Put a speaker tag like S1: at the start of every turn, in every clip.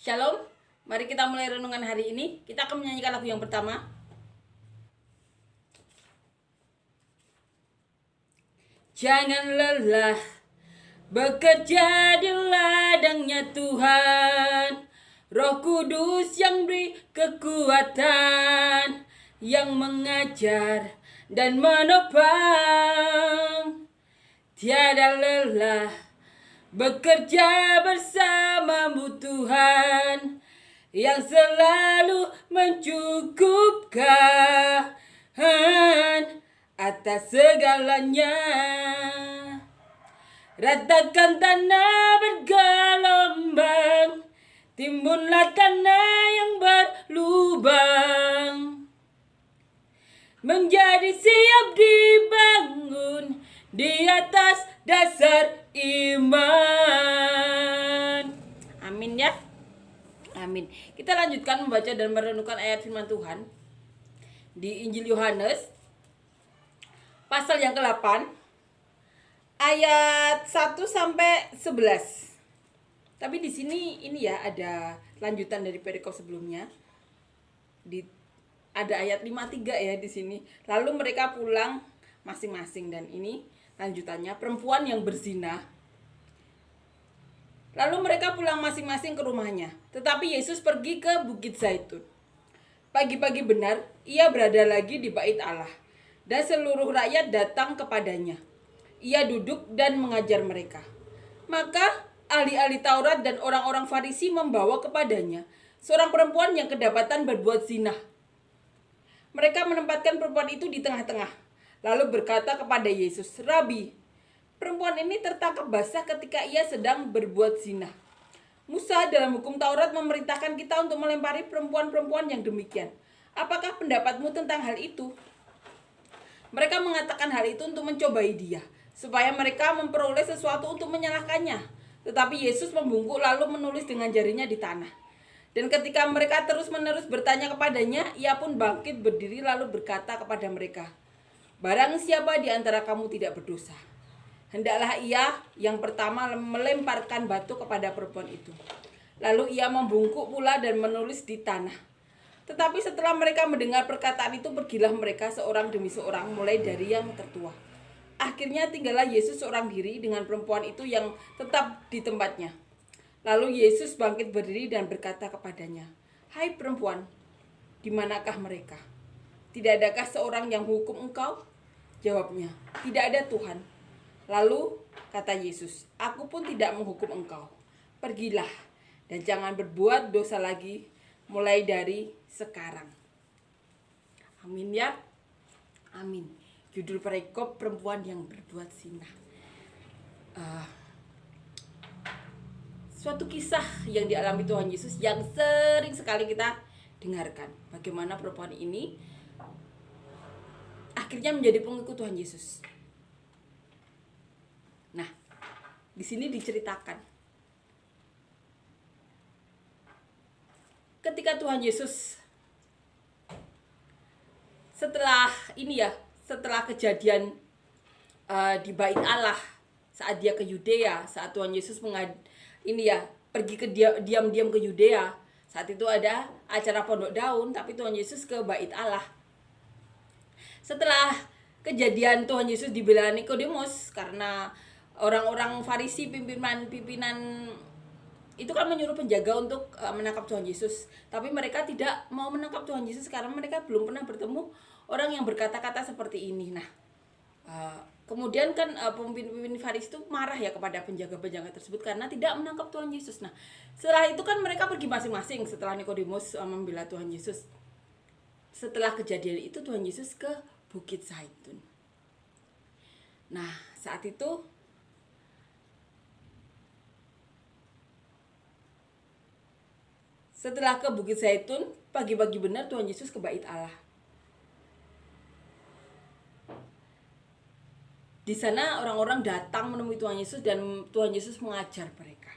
S1: Shalom, mari kita mulai renungan hari ini. Kita akan menyanyikan lagu yang pertama. Jangan lelah bekerja di ladangnya Tuhan. Roh Kudus yang beri kekuatan, yang mengajar dan menopang. Tiada lelah bekerja bersamamu Tuhan, yang selalu mencukupkan atas segalanya. Ratakan tanah bergelombang, timbunlah tanah yang berlubang, menjadi siap dibangun di atas dasar iman. Amin ya. Amin. Kita lanjutkan membaca dan merenungkan ayat firman Tuhan di Injil Yohanes pasal yang ke-8 ayat 1 sampai 11. Tapi di sini ini ya ada lanjutan dari perikop sebelumnya. Ada ayat 53 ya di sini. Lalu mereka pulang masing-masing, dan ini lanjutannya, perempuan yang berzina. Lalu mereka pulang masing-masing ke rumahnya. Tetapi Yesus pergi ke Bukit Zaitun. Pagi-pagi benar, ia berada lagi di bait Allah, dan seluruh rakyat datang kepadanya. Ia duduk dan mengajar mereka. Maka ahli-ahli Taurat dan orang-orang Farisi membawa kepadanya seorang perempuan yang kedapatan berbuat zina. Mereka menempatkan perempuan itu di tengah-tengah, lalu berkata kepada Yesus, "Rabi, perempuan ini tertangkap basah ketika ia sedang berbuat zina. Musa dalam hukum Taurat memerintahkan kita untuk melempari perempuan-perempuan yang demikian. Apakah pendapatmu tentang hal itu?" Mereka mengatakan hal itu untuk mencobai dia, supaya mereka memperoleh sesuatu untuk menyalahkannya. Tetapi Yesus membungkuk lalu menulis dengan jarinya di tanah. Dan ketika mereka terus-menerus bertanya kepadanya, ia pun bangkit berdiri lalu berkata kepada mereka, "Barang siapa di antara kamu tidak berdosa, hendaklah ia yang pertama melemparkan batu kepada perempuan itu." Lalu ia membungkuk pula dan menulis di tanah. Tetapi setelah mereka mendengar perkataan itu, pergilah mereka seorang demi seorang, mulai dari yang tertua. Akhirnya tinggallah Yesus seorang diri dengan perempuan itu yang tetap di tempatnya. Lalu Yesus bangkit berdiri dan berkata kepadanya, "Hai perempuan, di manakah mereka? Tidak adakah seorang yang menghukum engkau?" Jawabnya, "Tidak ada Tuhan." Lalu kata Yesus, "Aku pun tidak menghukum engkau. Pergilah dan jangan berbuat dosa lagi mulai dari sekarang." Amin ya. Amin. Judul perikop, perempuan yang berbuat zina. Suatu kisah yang dialami Tuhan Yesus yang sering sekali kita dengarkan. Bagaimana perempuan ini akhirnya menjadi pengikut Tuhan Yesus. Nah, di sini diceritakan ketika Tuhan Yesus setelah kejadian di bait Allah, saat dia ke Yudea, saat Tuhan Yesus pergi ke diam-diam ke Yudea. Saat itu ada acara Pondok Daun, tapi Tuhan Yesus ke bait Allah. Setelah kejadian Tuhan Yesus dibela Nikodemus karena orang-orang Farisi, pimpinan itu kan menyuruh penjaga untuk menangkap Tuhan Yesus. Tapi mereka tidak mau menangkap Tuhan Yesus karena mereka belum pernah bertemu orang yang berkata-kata seperti ini. Nah, kemudian kan pemimpin Farisi itu marah ya kepada penjaga-penjaga tersebut karena tidak menangkap Tuhan Yesus. Nah, setelah itu kan mereka pergi masing-masing setelah Nikodemus membela Tuhan Yesus. Setelah kejadian itu Tuhan Yesus ke Bukit Zaitun. Nah, saat itu setelah ke Bukit Zaitun, pagi-pagi benar Tuhan Yesus ke bait Allah. Di sana orang-orang datang menemui Tuhan Yesus dan Tuhan Yesus mengajar mereka.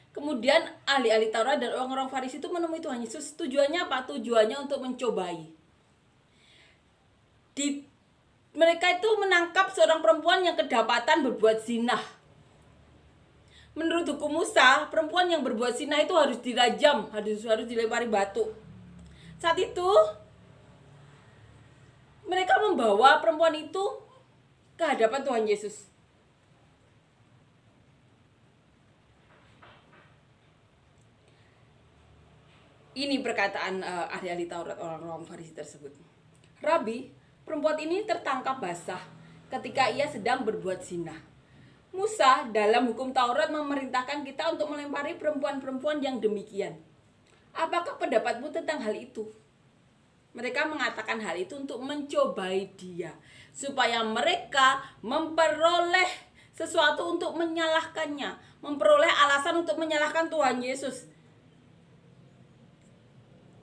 S1: Kemudian ahli-ahli Taurat dan orang-orang Farisi itu menemui Tuhan Yesus. Tujuannya apa? Tujuannya untuk mencobai. Mereka itu menangkap seorang perempuan yang kedapatan berbuat zina. Menurut hukum Musa, perempuan yang berbuat zina itu harus dirajam, harus dilempari batu. Saat itu mereka membawa perempuan itu ke hadapan Tuhan Yesus. Ini perkataan ahli-ahli Taurat, orang-orang Farisi tersebut. Rabi, perempuan ini tertangkap basah ketika ia sedang berbuat zina. Musa dalam hukum Taurat memerintahkan kita untuk melempari perempuan-perempuan yang demikian. Apakah pendapatmu tentang hal itu? Mereka mengatakan hal itu untuk mencobai dia, supaya mereka memperoleh sesuatu untuk menyalahkannya, memperoleh alasan untuk menyalahkan Tuhan Yesus.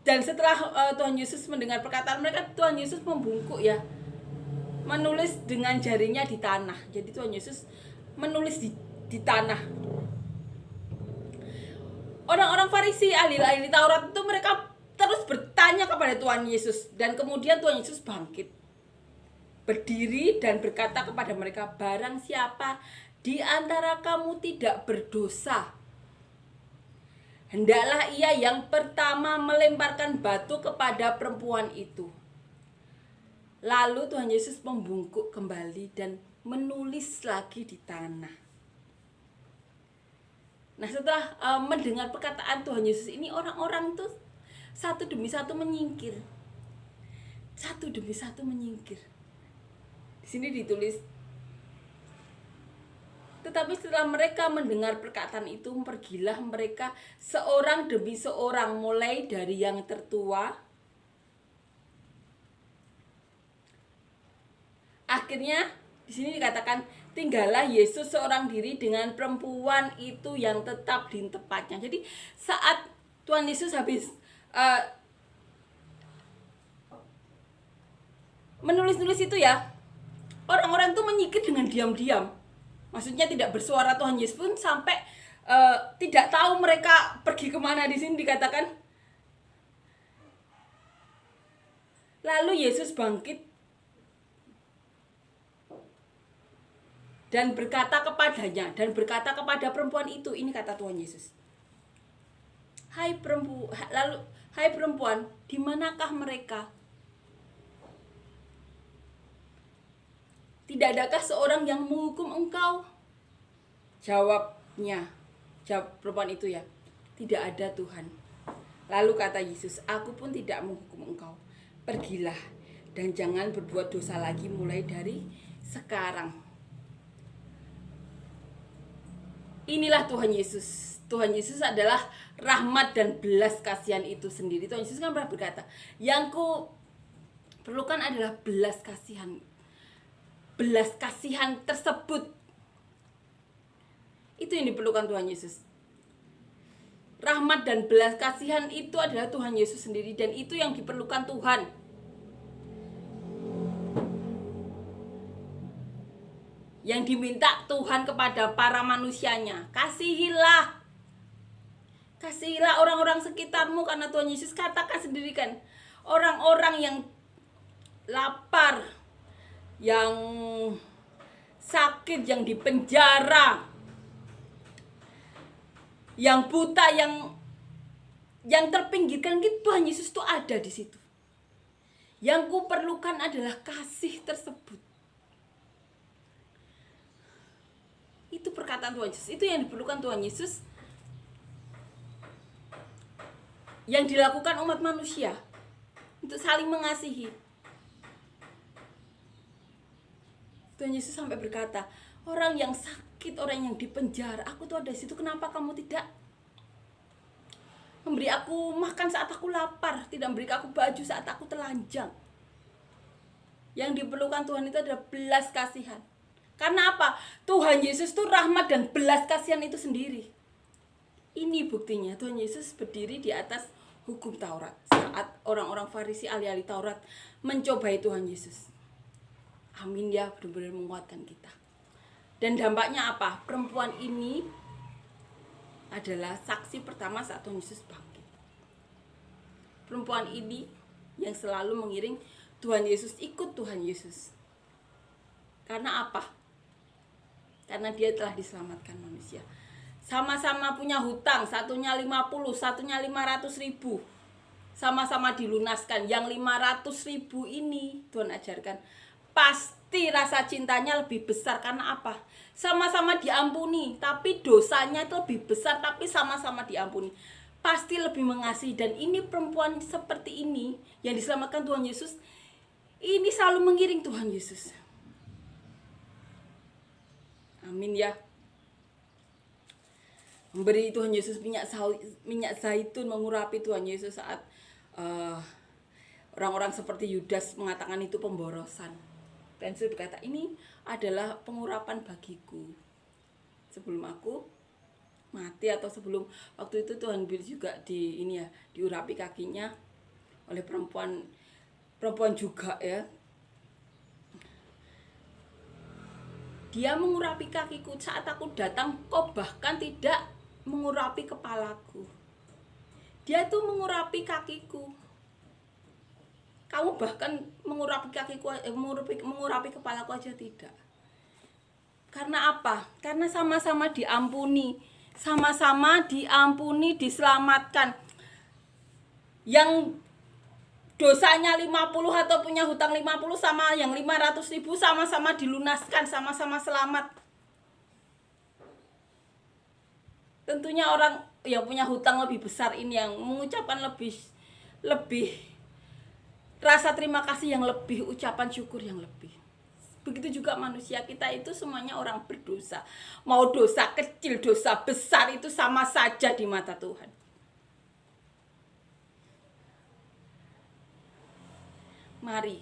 S1: Dan setelah Tuhan Yesus mendengar perkataan mereka, Tuhan Yesus membungkuk ya, menulis dengan jarinya di tanah. Jadi Tuhan Yesus menulis di tanah. Orang-orang Farisi, ahli-ahli Taurat itu mereka terus bertanya kepada Tuhan Yesus. Dan kemudian Tuhan Yesus bangkit, berdiri dan berkata kepada mereka, barang siapa di antara kamu tidak berdosa, hendaklah ia yang pertama melemparkan batu kepada perempuan itu. Lalu Tuhan Yesus membungkuk kembali dan menulis lagi di tanah. Nah, setelah mendengar perkataan Tuhan Yesus ini, orang-orang itu satu demi satu menyingkir. Satu demi satu menyingkir. Di sini ditulis, tetapi setelah mereka mendengar perkataan itu, pergilah mereka seorang demi seorang, mulai dari yang tertua. Akhirnya di sini dikatakan, tinggallah Yesus seorang diri dengan perempuan itu yang tetap di tempatnya. Jadi saat Tuhan Yesus habis menulis-nulis itu ya, orang-orang itu menyingkir dengan diam-diam. Maksudnya tidak bersuara. Tuhan Yesus pun sampai tidak tahu mereka pergi kemana. Di sini dikatakan, lalu Yesus bangkit dan berkata kepadanya, dan berkata kepada perempuan itu, ini kata Tuhan Yesus, hai perempuan, di manakah mereka? Tidak adakah seorang yang menghukum engkau? Jawab perempuan itu ya, tidak ada Tuhan. Lalu kata Yesus, aku pun tidak menghukum engkau. Pergilah dan jangan berbuat dosa lagi mulai dari sekarang. Inilah Tuhan Yesus. Tuhan Yesus adalah rahmat dan belas kasihan itu sendiri. Tuhan Yesus kan pernah berkata, yang ku perlukan adalah belas kasihan. Belas kasihan tersebut, itu yang diperlukan Tuhan Yesus. Rahmat dan belas kasihan itu adalah Tuhan Yesus sendiri, dan itu yang diperlukan Tuhan. Yang diminta Tuhan kepada para manusianya, kasihilah orang-orang sekitarmu, karena Tuhan Yesus katakan sendiri kan, orang-orang yang lapar, yang sakit, yang dipenjara, yang buta, yang terpinggirkan, gitu, Tuhan Yesus itu ada di situ. Yang kuperlukan adalah kasih tersebut. Itu perkataan Tuhan Yesus. Itu yang diperlukan Tuhan Yesus, yang dilakukan umat manusia untuk saling mengasihi. Tuhan Yesus sampai berkata, orang yang sakit, orang yang dipenjara, aku tuh ada di situ. Kenapa kamu tidak memberi aku makan saat aku lapar, tidak memberi aku baju saat aku telanjang? Yang diperlukan Tuhan itu adalah belas kasihan. Karena apa? Tuhan Yesus itu rahmat dan belas kasihan itu sendiri. Ini buktinya, Tuhan Yesus berdiri di atas hukum Taurat saat orang-orang Farisi, ahli-ahli Taurat mencobai Tuhan Yesus. Amin ya, benar-benar menguatkan kita. Dan dampaknya apa? Perempuan ini adalah saksi pertama saat Tuhan Yesus bangkit. Perempuan ini yang selalu mengiring Tuhan Yesus, ikut Tuhan Yesus. Karena apa? Karena dia telah diselamatkan manusia. sama-sama punya hutang, satunya 50, satunya 500.000, sama-sama dilunaskan. Yang 500.000 ini Tuhan ajarkan pasti rasa cintanya lebih besar. Karena apa? Sama-sama diampuni, tapi dosanya itu lebih besar, tapi sama-sama diampuni, pasti lebih mengasihi. Dan ini perempuan seperti ini yang diselamatkan Tuhan Yesus, ini selalu mengiring Tuhan Yesus. Amin ya. Memberi Tuhan Yesus minyak zaitun, mengurapi Tuhan Yesus saat orang-orang seperti Yudas mengatakan itu pemborosan. Dan Yesus berkata, ini adalah pengurapan bagiku. Sebelum aku mati, atau sebelum waktu itu Tuhan juga diurapi kakinya oleh perempuan juga ya. Dia mengurapi kakiku saat aku datang, kau bahkan tidak mengurapi kepalaku. Dia tuh mengurapi kakiku. Kamu bahkan mengurapi kakiku, mengurapi kepalaku aja tidak. Karena apa? Karena sama-sama diampuni, diselamatkan. Yang dosanya 50 atau punya hutang 50 sama yang 500.000 sama-sama dilunaskan, sama-sama selamat. Tentunya orang yang punya hutang lebih besar ini yang mengucapkan lebih rasa terima kasih yang lebih, ucapan syukur yang lebih. Begitu juga manusia, kita itu semuanya orang berdosa. Mau dosa kecil, dosa besar itu sama saja di mata Tuhan. Mari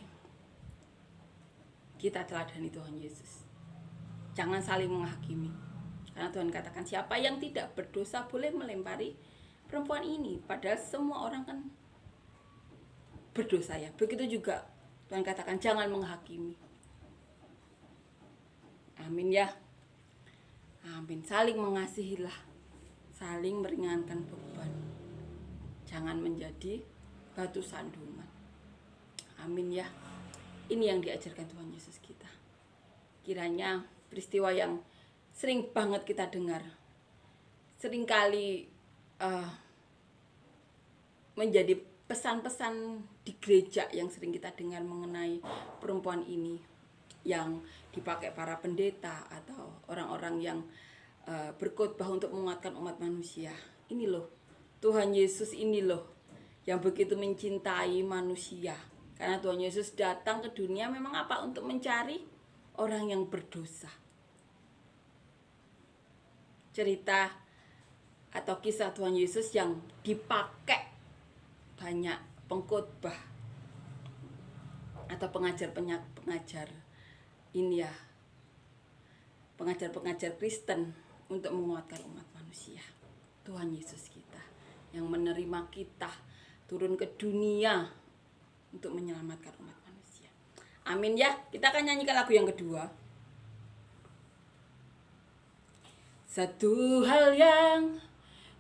S1: kita teladani Tuhan Yesus. Jangan saling menghakimi. Karena Tuhan katakan siapa yang tidak berdosa boleh melempari perempuan ini. Padahal semua orang kan berdosa ya. Begitu juga Tuhan katakan jangan menghakimi. Amin ya. Amin. Saling mengasihilah. Saling meringankan beban. Jangan menjadi batu sandungan. Amin ya. Ini yang diajarkan Tuhan Yesus kita. Kiranya peristiwa yang sering banget kita dengar, seringkali menjadi pesan-pesan di gereja yang sering kita dengar mengenai perempuan ini yang dipakai para pendeta atau orang-orang yang berkhotbah untuk menguatkan umat manusia. Ini loh, Tuhan Yesus ini loh yang begitu mencintai manusia. Karena Tuhan Yesus datang ke dunia memang apa? Untuk mencari orang yang berdosa. Cerita atau kisah Tuhan Yesus yang dipakai banyak pengkhotbah atau pengajar ini ya, pengajar Kristen untuk menguatkan umat manusia. Tuhan Yesus kita yang menerima kita turun ke dunia untuk menyelamatkan umat manusia. Amin ya. Kita akan nyanyikan lagu yang kedua. Satu hal yang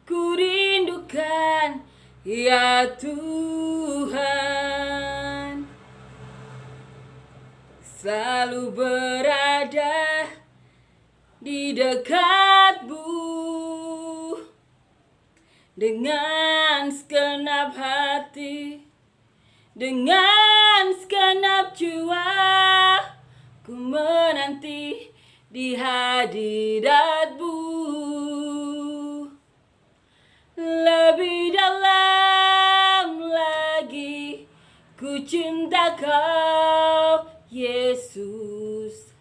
S1: ku rindukan, ya Tuhan, selalu berada di dekatmu dengan segenap hati. Dengan segenap jiwa ku menanti di hadiratmu. Lebih dalam lagi ku cinta kau Yesus,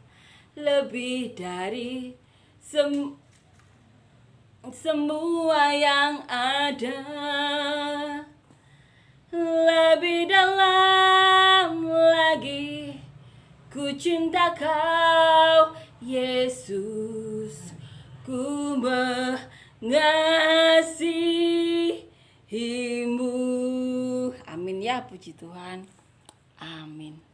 S1: lebih dari semua yang ada. Lebih dalam lagi ku cinta kau Yesus, ku mengasihimu. Amin ya, puji Tuhan. Amin.